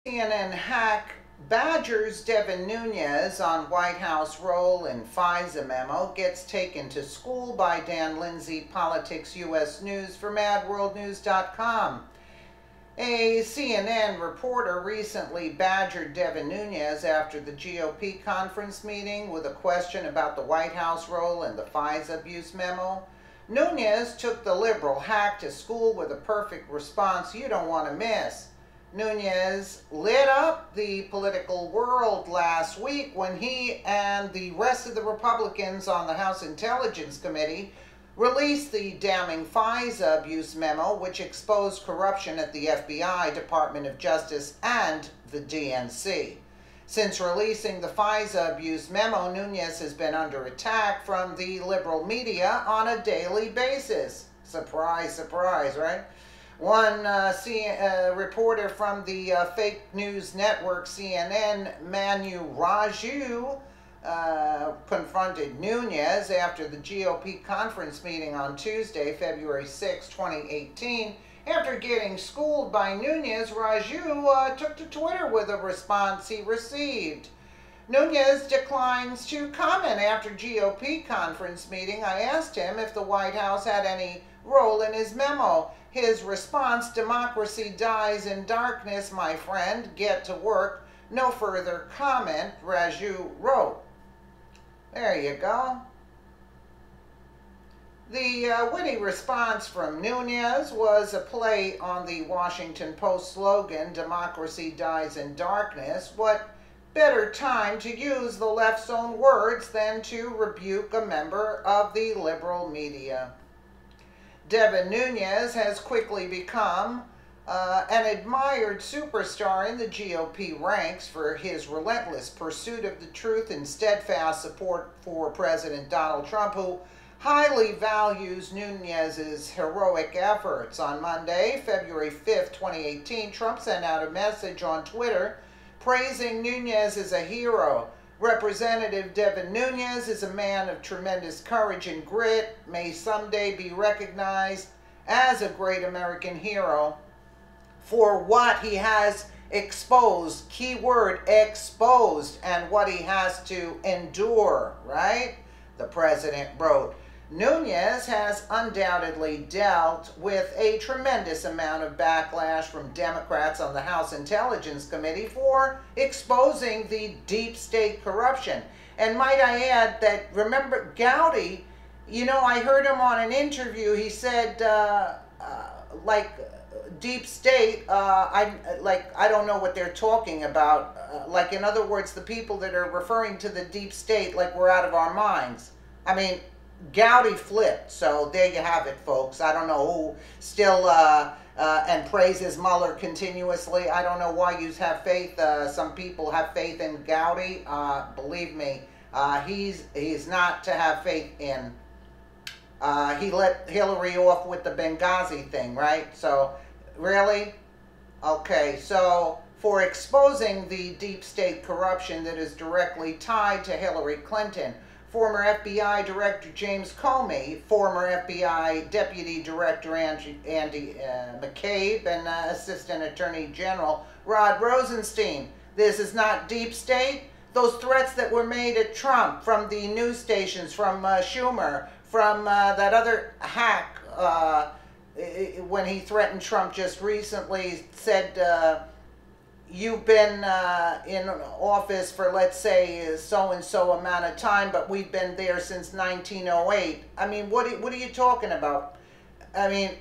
CNN hack badgers Devin Nunes on White House role in Fisa memo, gets taken to school by Dan Lindsay, Politics US News for MadWorldNews.com. A CNN reporter recently badgered Devin Nunes after the GOP conference meeting with a question about the White House role in the Fisa abuse memo. Nunes took the liberal hack to school with a perfect response you don't want to miss. Nunes lit up the political world last week when he and the rest of the Republicans on the House Intelligence Committee released the damning Fisa abuse memo, which exposed corruption at the FBI, Department of Justice, and the DNC. Since releasing the Fisa abuse memo, Nunes has been under attack from the liberal media on a daily basis. Surprise, surprise, right? One reporter from the fake news network CNN, Manu Raju, confronted Nunes after the GOP conference meeting on Tuesday, February 6, 2018. After getting schooled by Nunes, Raju took to Twitter with a response he received. Nunes declines to comment after GOP conference meeting. I asked him if the White House had any role in his memo. His response, "Democracy dies in darkness, my friend. Get to work. No further comment," Raju wrote. There you go. The witty response from Nunes was a play on the Washington Post slogan, "Democracy dies in darkness." What better time to use the left's own words than to rebuke a member of the liberal media? Devin Nunes has quickly become an admired superstar in the GOP ranks for his relentless pursuit of the truth and steadfast support for President Donald Trump, who highly values Nunes' heroic efforts. On Monday, February 5th, 2018, Trump sent out a message on Twitter praising Nunes as a hero. Representative Devin Nunes is a man of tremendous courage and grit, may someday be recognized as a great American hero for what he has exposed, keyword exposed, and what he has to endure, right? The president wrote. Nunes has undoubtedly dealt with a tremendous amount of backlash from Democrats on the House Intelligence Committee for exposing the deep state corruption. And might I add that, remember, Gowdy, I heard him on an interview, he said, deep state, I don't know what they're talking about. In other words, the people that are referring to the deep state, we're out of our minds. I mean, Gowdy flipped, so there you have it, folks. I don't know who still and praises Mueller continuously. I don't know why you have faith. Some people have faith in Gowdy. Believe me, he's not to have faith in. He let Hillary off with the Benghazi thing, right? So, really? Okay, so for exposing the deep state corruption that is directly tied to Hillary Clinton, former FBI Director James Comey, former FBI Deputy Director Andy McCabe, and Assistant Attorney General Rod Rosenstein. This is not deep state. Those threats that were made at Trump from the news stations, from Schumer, from that other hack when he threatened Trump just recently, said, you've been in office for, let's say, so-and-so amount of time, but we've been there since 1908. I mean, what are you talking about? I mean,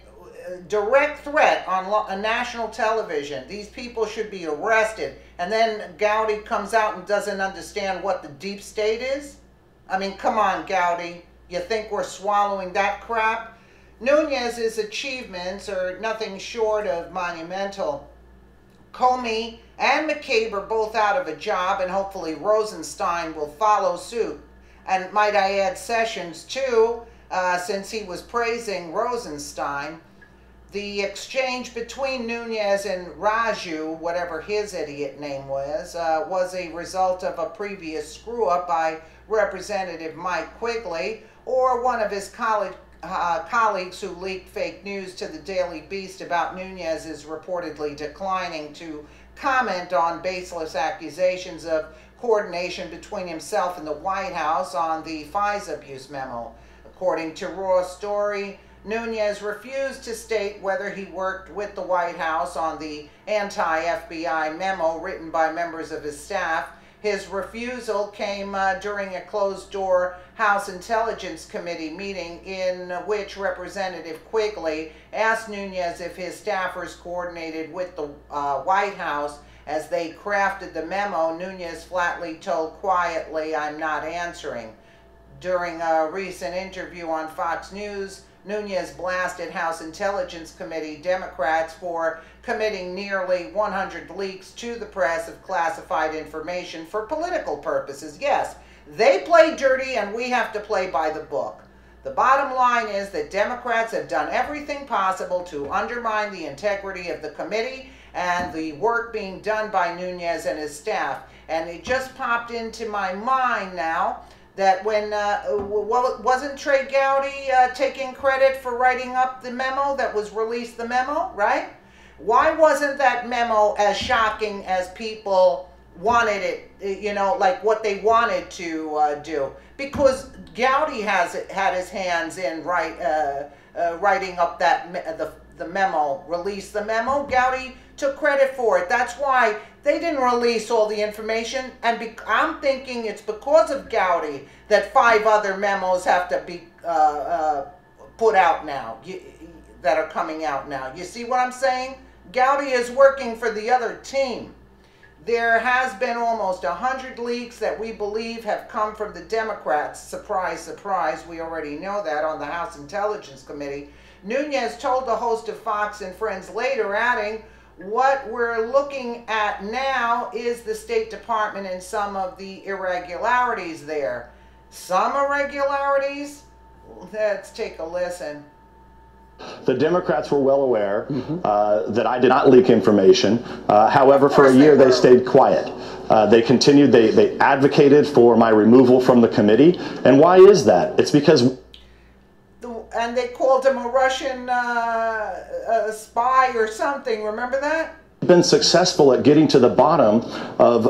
direct threat on national television. These people should be arrested. And then Gowdy comes out and doesn't understand what the deep state is? I mean, come on, Gowdy. You think we're swallowing that crap? Nunes' achievements are nothing short of monumental. Comey and McCabe are both out of a job, and hopefully Rosenstein will follow suit. And might I add Sessions too, since he was praising Rosenstein. The exchange between Nunes and Raju, whatever his idiot name was a result of a previous screw-up by Representative Mike Quigley, or one of his colleagues who leaked fake news to the Daily Beast about Nunes is reportedly declining to comment on baseless accusations of coordination between himself and the White House on the Fisa abuse memo. According to Raw Story, Nunes refused to state whether he worked with the White House on the anti-FBI memo written by members of his staff. His refusal came during a closed-door House Intelligence Committee meeting in which Representative Quigley asked Nunes if his staffers coordinated with the White House as they crafted the memo. Nunes flatly told quietly, "I'm not answering." During a recent interview on Fox News, Nunes blasted House Intelligence Committee Democrats for committing nearly 100 leaks to the press of classified information for political purposes. Yes, they play dirty and we have to play by the book. The bottom line is that Democrats have done everything possible to undermine the integrity of the committee and the work being done by Nunes and his staff. And it just popped into my mind now that when, wasn't Trey Gowdy taking credit for writing up the memo that was released, the memo, right? Why wasn't that memo as shocking as people wanted it, you know, like what they wanted to do? Because Gowdy had his hands in writing up that the memo, released the memo. Gowdy took credit for it. That's why they didn't release all the information, and I'm thinking it's because of Gowdy that 5 other memos have to be put out now, that are coming out now. You see what I'm saying? Gowdy is working for the other team. There has been almost 100 leaks that we believe have come from the Democrats. Surprise, surprise, we already know that on the House Intelligence Committee. Nunes told the host of Fox and Friends later, adding, "What we're looking at now is the State Department and some of the irregularities there." Some irregularities? Let's take a listen. The Democrats were well aware that I did not leak information. However, for a year they stayed quiet. They continued, they advocated for my removal from the committee. And why is that? It's because... And they called him a Russian spy or something, remember that? Been successful at getting to the bottom of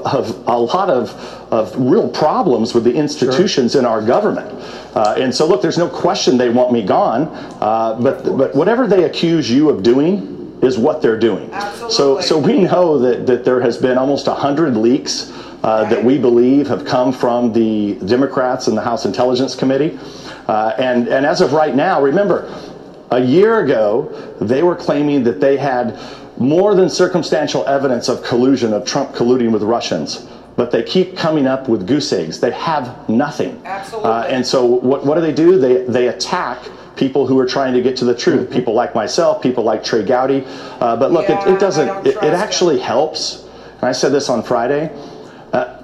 a lot of real problems with the institutions in our government. And so look, there's no question they want me gone, but whatever they accuse you of doing is what they're doing. Absolutely. So we know that there has been almost 100 leaks that we believe have come from the Democrats in the House Intelligence Committee. And as of right now, remember, a year ago, they were claiming that they had more than circumstantial evidence of collusion, of Trump colluding with Russians. But they keep coming up with goose eggs. They have nothing. Absolutely. And so what do? They attack people who are trying to get to the truth. People like myself, people like Trey Gowdy. But look, it doesn't, it actually helps. And I said this on Friday.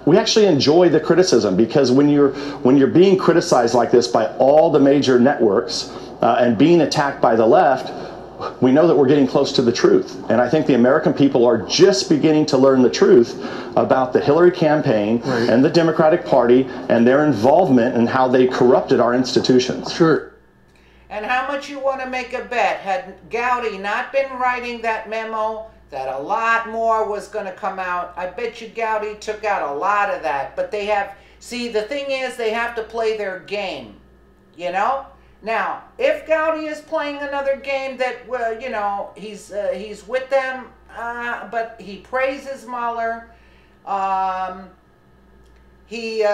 We actually enjoy the criticism, because when you're being criticized like this by all the major networks and being attacked by the left, we know that we're getting close to the truth. And I think the American people are just beginning to learn the truth about the Hillary campaign and the Democratic Party and their involvement in how they corrupted our institutions. Sure. And how much you want to make a bet? Had Gowdy not been writing that memo, that a lot more was going to come out. I bet you Gowdy took out a lot of that. But they have, see, the thing is, they have to play their game, you know? Now, if Gowdy is playing another game that, well, you know, he's with them, but he praises Mueller. He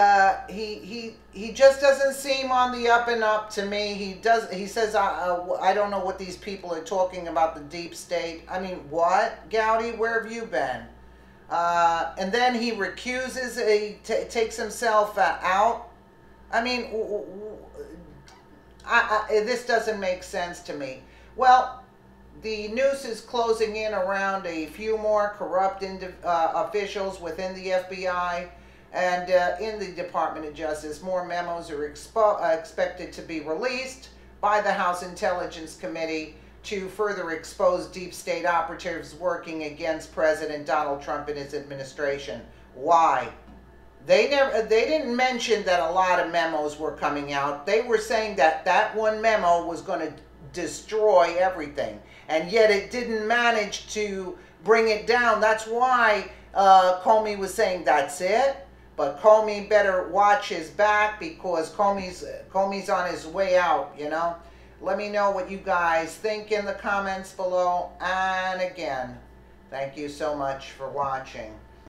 just doesn't seem on the up and up to me. He says, I don't know what these people are talking about, the deep state. I mean, what, Gowdy? Where have you been? And then he recuses, he takes himself out. I mean, this doesn't make sense to me. Well, the noose is closing in around a few more corrupt officials within the FBI and in the Department of Justice. More memos are expected to be released by the House Intelligence Committee to further expose deep state operatives working against President Donald Trump and his administration. Why? They didn't mention that a lot of memos were coming out. They were saying that that one memo was going to destroy everything, and yet it didn't manage to bring it down. That's why Comey was saying that's it. But Comey better watch his back, because Comey's on his way out, you know. Let me know what you guys think in the comments below. And again, thank you so much for watching.